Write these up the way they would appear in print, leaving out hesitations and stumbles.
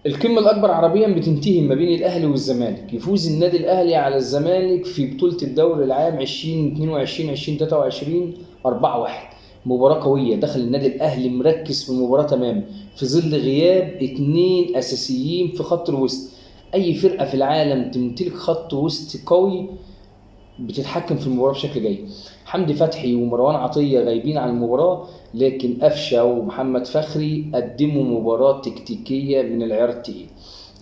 القمة الأكبر عربيا بتنتهي ما بين الأهلي والزمالك. يفوز النادي الأهلي على الزمالك في بطولة الدوري العام 2022 2023 4-1. مباراة قوية، دخل النادي الأهلي مركز في المباراة تماما في ظل غياب اتنين أساسيين في خط الوسط. أي فرقة في العالم تمتلك خط وسط قوي بتتحكم في المباراة بشكل جيد. حمدي فتحي ومروان عطية غايبين عن المباراة، لكن قفشة ومحمد فخري قدموا مباراة تكتيكية من العيار التقيل.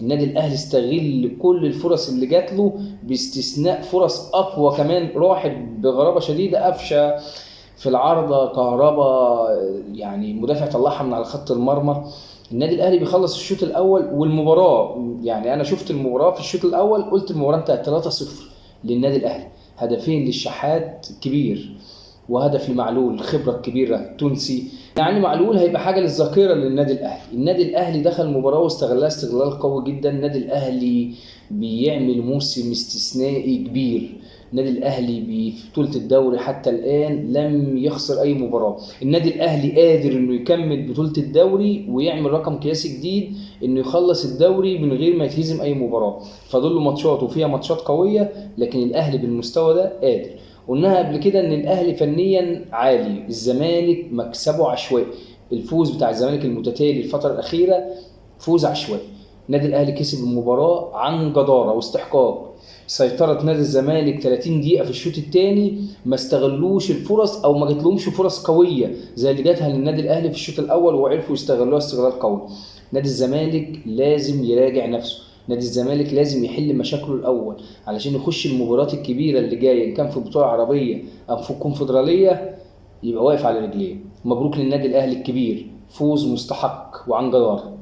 النادي الأهلي استغل كل الفرص اللي جات له باستثناء فرص أقوى كمان راحت بغرابة شديدة. قفشة في العارضة، كهربا يعني مدافع طلعها من على خط المرمى. النادي الأهلي بيخلص الشوط الأول والمباراة، يعني أنا شفت المباراة في الشوط الأول قلت المباراة انتهت 3-0 للنادي الأهلي. هدفين للشحات كبير وهدف لمعلول الخبرة الكبيرة التونسي. يعني معلول هيبقى حاجة للذاكرة للنادي الأهلي. النادي الأهلي دخل المباراة واستغلها استغلال قوي جدا. النادي الأهلي بيعمل موسم استثنائي كبير. النادي الأهلي في بطولة الدوري حتى الآن لم يخسر أي مباراة. النادي الأهلي قادر إنه يكمل بطولة الدوري ويعمل رقم قياسي جديد، إنه يخلص الدوري من غير ما يتهزم أي مباراة. فاضل له ماتشات وفيها ماتشات قوية، لكن الأهلي بالمستوى ده قادر. قلناها قبل كده ان الاهلي فنيا عالي، الزمالك مكسبه عشوائي. الفوز بتاع الزمالك المتتالي الفتره الاخيره فوز عشوائي. النادي الاهلي كسب المباراه عن جداره واستحقاق. سيطره نادي الزمالك 30 دقيقه في الشوط الثاني، ما استغلوش الفرص او ما جاتلهمش فرص قويه زي اللي جاتها للنادي الاهلي في الشوط الاول وعرفوا يستغلوها استغلال قوي. نادي الزمالك لازم يراجع نفسه. نادي الزمالك لازم يحل مشاكله الاول علشان يخش المباريات الكبيره اللي جايه، ان كان في البطوله العربيه او في الكونفدراليه، يبقى واقف على رجليه. مبروك للنادي الاهلي الكبير، فوز مستحق وعن جدارة.